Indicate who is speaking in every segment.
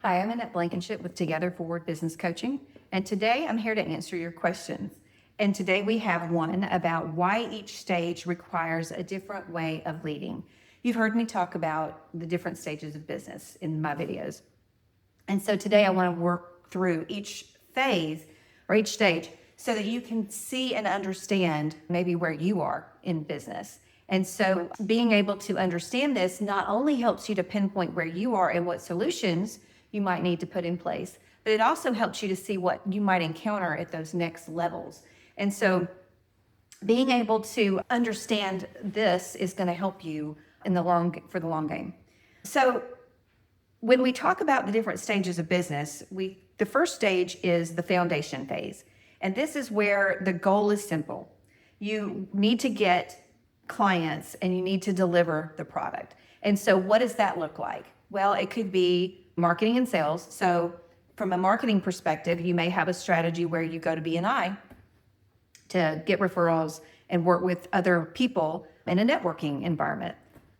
Speaker 1: Hi, I'm Annette Blankenship with Together Forward Business Coaching, and today I'm here to answer your questions. And today we have one about why each stage requires a different way of leading. You've heard me talk about the different stages of business in my videos. And so today I want to work through each phase or each stage so that you can see and understand maybe where you are in business. And so being able to understand this not only helps you to pinpoint where you are and what solutions you might need to put in place, but it also helps you to see what you might encounter at those next levels. And so being able to understand this is going to help you for the long game. So when we talk about the different stages of business, the first stage is the foundation phase. And this is where the goal is simple. You need to get clients and you need to deliver the product. And so what does that look like? Well, it could be marketing and sales. So from a marketing perspective, you may have a strategy where you go to B&I to get referrals and work with other people in a networking environment.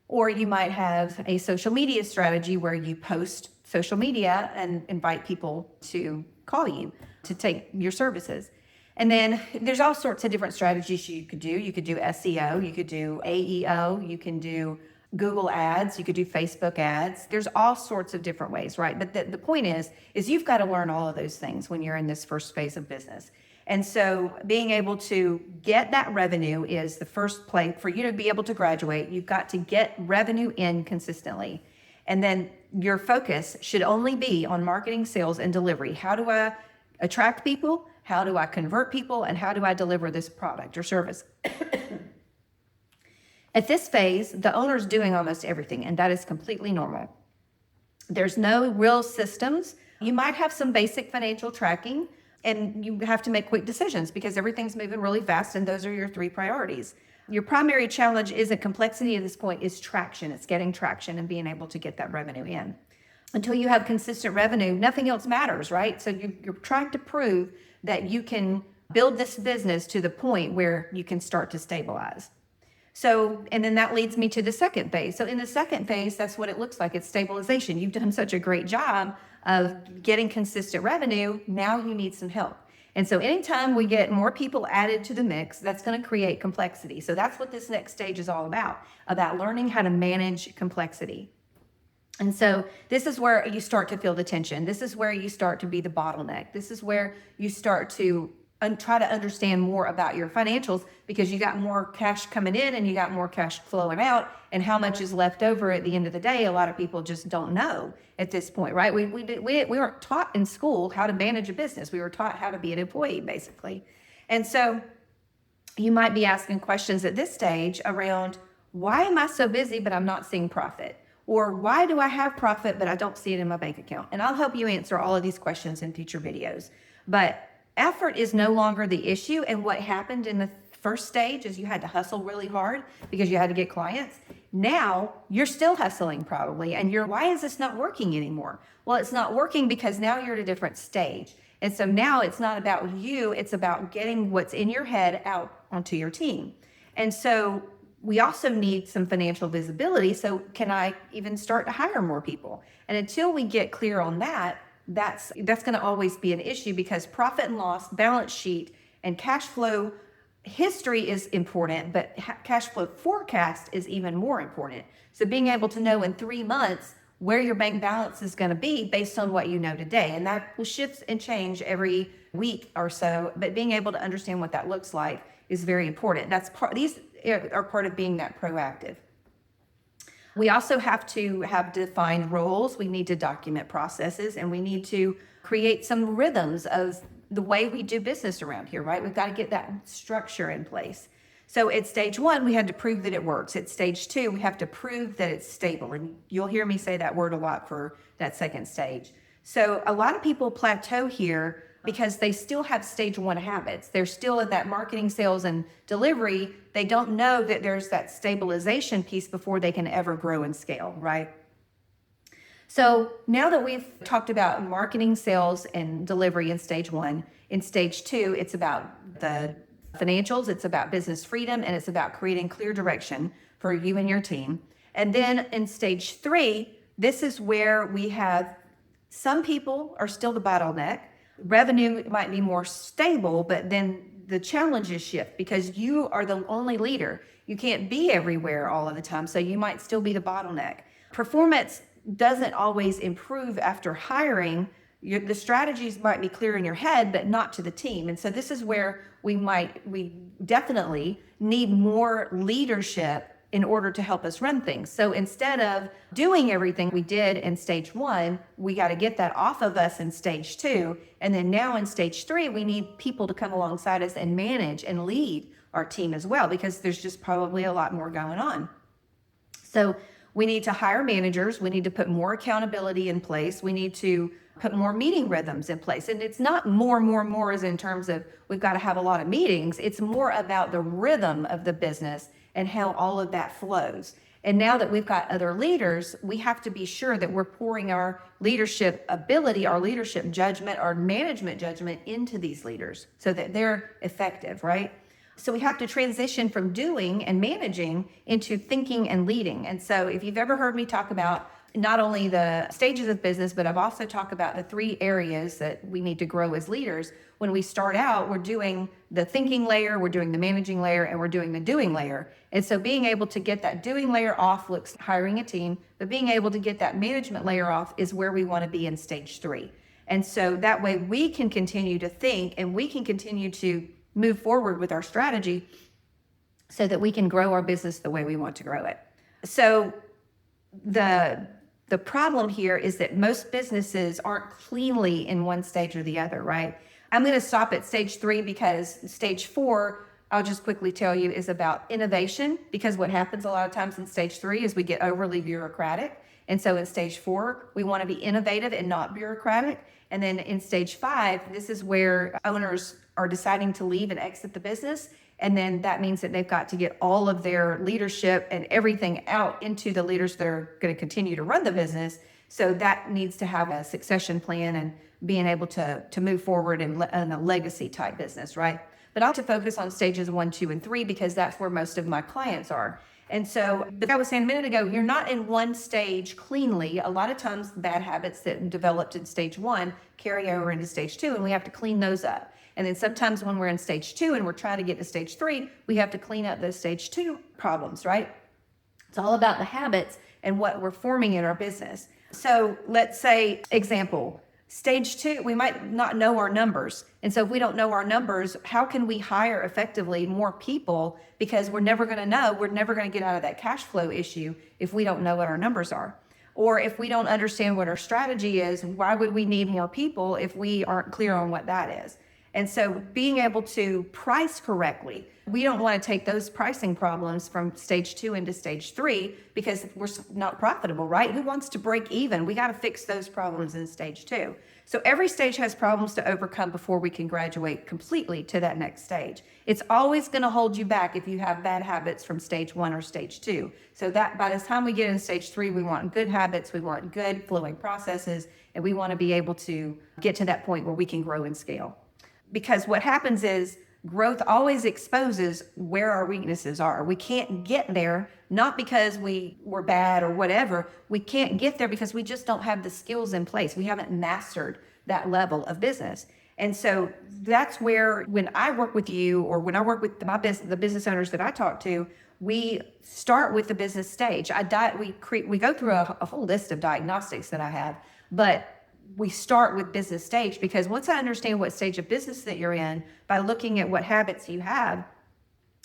Speaker 1: Or you might have a social media strategy where you post social media and invite people to call you to take your services. And then there's all sorts of different strategies you could do. You could do SEO, you could do AEO, you can do Google ads, you could do Facebook ads. There's all sorts of different ways, right? But the point is you've got to learn all of those things when you're in this first phase of business. And so being able to get that revenue is the first place for you to be able to graduate. You've got to get revenue in consistently. And then your focus should only be on marketing, sales, and delivery. How do I attract people? How do I convert people? And how do I deliver this product or service? At this phase, the owner's doing almost everything, and that is completely normal. There's no real systems. You might have some basic financial tracking, and you have to make quick decisions because everything's moving really fast, and those are your three priorities. Your primary challenge isn't complexity at this point, is traction. It's getting traction and being able to get that revenue in. Until you have consistent revenue, nothing else matters, right? So you're trying to prove that you can build this business to the point where you can start to stabilize. So, and then that leads me to the second phase. So in the second phase, that's what it looks like. It's stabilization. You've done such a great job of getting consistent revenue. Now you need some help. And so anytime we get more people added to the mix, that's going to create complexity. So that's what this next stage is all about learning how to manage complexity. And so this is where you start to feel the tension. This is where you start to be the bottleneck. This is where you start to try to understand more about your financials because you got more cash coming in and you got more cash flowing out, and how much is left over at the end of the day. A lot of people just don't know at this point, right? We weren't taught in school how to manage a business. We were taught how to be an employee, basically. And so you might be asking questions at this stage around, why am I so busy but I'm not seeing profit? Or why do I have profit but I don't see it in my bank account? And I'll help you answer all of these questions in future videos. But effort is no longer the issue. And what happened in the first stage is you had to hustle really hard because you had to get clients. Now you're still hustling probably. And why is this not working anymore? Well, it's not working because now you're at a different stage. And so now it's not about you, it's about getting what's in your head out onto your team. And so we also need some financial visibility. So can I even start to hire more people? And until we get clear on that, that's going to always be an issue because profit and loss, balance sheet, and cash flow history is important, but cash flow forecast is even more important. So being able to know in 3 months where your bank balance is going to be based on what you know today. And that will shift and change every week or so, but being able to understand what that looks like is very important. These are part of being that proactive. We also have to have defined roles. We need to document processes, and we need to create some rhythms of the way we do business around here, right? We've got to get that structure in place. So at stage 1, we had to prove that it works. At stage 2, we have to prove that it's stable. And you'll hear me say that word a lot for that second stage. So a lot of people plateau here because they still have stage 1 habits. They're still at that marketing, sales, and delivery. They don't know that there's that stabilization piece before they can ever grow and scale, right? So now that we've talked about marketing, sales, and delivery in stage 1, in stage 2, it's about the financials, it's about business freedom, and it's about creating clear direction for you and your team. And then in stage 3, this is where we have Some people are still the bottleneck. Revenue might be more stable, but then the challenges shift because you are the only leader. You can't be everywhere all of the time, so you might still be the bottleneck. Performance doesn't always improve after hiring. The strategies might be clear in your head, but not to the team. And so this is where we definitely need more leadership in order to help us run things. So instead of doing everything we did in stage 1, we got to get that off of us in stage 2. And then now in stage 3, we need people to come alongside us and manage and lead our team as well, because there's just probably a lot more going on. So we need to hire managers. We need to put more accountability in place. We need to put more meeting rhythms in place. And it's not more as in terms of we've got to have a lot of meetings. It's more about the rhythm of the business and how all of that flows. And now that we've got other leaders, we have to be sure that we're pouring our leadership ability, our leadership judgment, our management judgment into these leaders so that they're effective, right? So we have to transition from doing and managing into thinking and leading. And so if you've ever heard me talk about not only the stages of business, but I've also talked about the 3 areas that we need to grow as leaders. When we start out, we're doing the thinking layer, we're doing the managing layer, and we're doing the doing layer. And so being able to get that doing layer off looks hiring a team, but being able to get that management layer off is where we want to be in stage 3. And so that way we can continue to think and we can continue to move forward with our strategy so that we can grow our business the way we want to grow it. So the problem here is that most businesses aren't cleanly in one stage or the other, right? I'm going to stop at stage 3 because stage 4, I'll just quickly tell you, is about innovation, because what happens a lot of times in stage 3 is we get overly bureaucratic. And so in stage 4, we want to be innovative and not bureaucratic. And then in stage 5, this is where owners are deciding to leave and exit the business. And then that means that they've got to get all of their leadership and everything out into the leaders that are going to continue to run the business. So that needs to have a succession plan and being able to move forward in a legacy type business, right? But I'll have to focus on stages 1, 2, and 3 because that's where most of my clients are. And so, like I was saying a minute ago, you're not in one stage cleanly. A lot of times bad habits that developed in stage 1 carry over into stage 2, and we have to clean those up. And then sometimes when we're in stage 2 and we're trying to get to stage 3, we have to clean up those stage 2 problems, right? It's all about the habits and what we're forming in our business. So let's say, example, stage 2, we might not know our numbers. And so if we don't know our numbers, how can we hire effectively more people? Because we're never going to know, we're never going to get out of that cash flow issue if we don't know what our numbers are. Or if we don't understand what our strategy is, why would we need more people if we aren't clear on what that is? And so being able to price correctly, we don't want to take those pricing problems from stage 2 into stage 3 because we're not profitable, right? Who wants to break even? We got to fix those problems in stage 2. So every stage has problems to overcome before we can graduate completely to that next stage. It's always going to hold you back if you have bad habits from stage 1 or stage 2. So that by the time we get in stage 3, we want good habits, we want good flowing processes, and we want to be able to get to that point where we can grow and scale. Because what happens is growth always exposes where our weaknesses are. We can't get there, not because we were bad or whatever. We can't get there because we just don't have the skills in place. We haven't mastered that level of business. And so that's where when I work with you or when I work with the business owners that I talk to, we start with the business stage. We go through a whole list of diagnostics that I have, but we start with business stage because once I understand what stage of business that you're in by looking at what habits you have,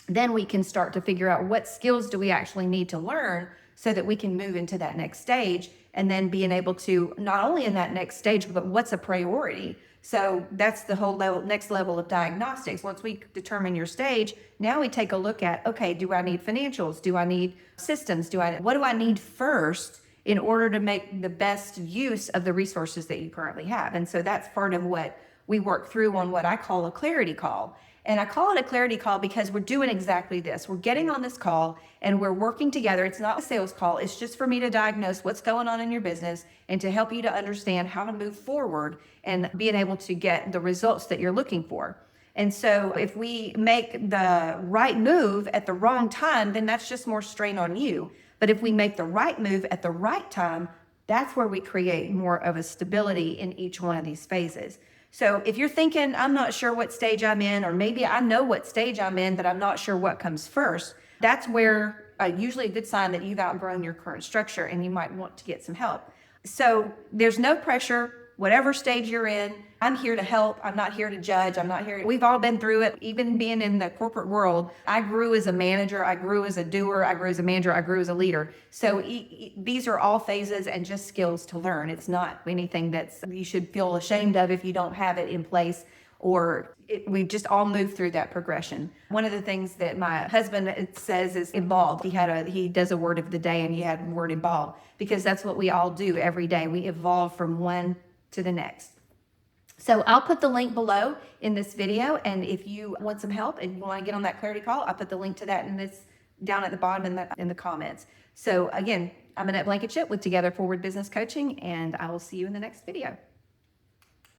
Speaker 1: then we can start to figure out what skills do we actually need to learn so that we can move into that next stage and then being able to not only in that next stage, but what's a priority. So that's the whole next level of diagnostics. Once we determine your stage, now we take a look at, okay, do I need financials? Do I need systems? What do I need first in order to make the best use of the resources that you currently have? And so that's part of what we work through on what I call a clarity call. And I call it a clarity call because we're doing exactly this. We're getting on this call and we're working together. It's not a sales call. It's just for me to diagnose what's going on in your business and to help you to understand how to move forward and being able to get the results that you're looking for. And so if we make the right move at the wrong time, then that's just more strain on you. But if we make the right move at the right time, That's where we create more of a stability in each one of these phases. So if you're thinking, I'm not sure what stage I'm in, or maybe I know what stage I'm in, but I'm not sure what comes first, that's where usually a good sign that you've outgrown your current structure and you might want to get some help. So there's no pressure, whatever stage you're in. I'm here to help. I'm not here to judge. I'm not here. We've all been through it. Even being in the corporate world, I grew as a manager. I grew as a doer. I grew as a manager. I grew as a leader. So these are all phases and just skills to learn. It's not anything that's you should feel ashamed of if you don't have it in place, or we just all move through that progression. One of the things that my husband says is evolve. He does a word of the day, and he had a word evolve, because that's what we all do every day. We evolve from one to the next. So I'll put the link below in this video, and if you want some help and you want to get on that clarity call, I'll put the link to that in this down at the bottom in the comments. So again, I'm Annette Blankenship with Together Forward Business Coaching, and I will see you in the next video.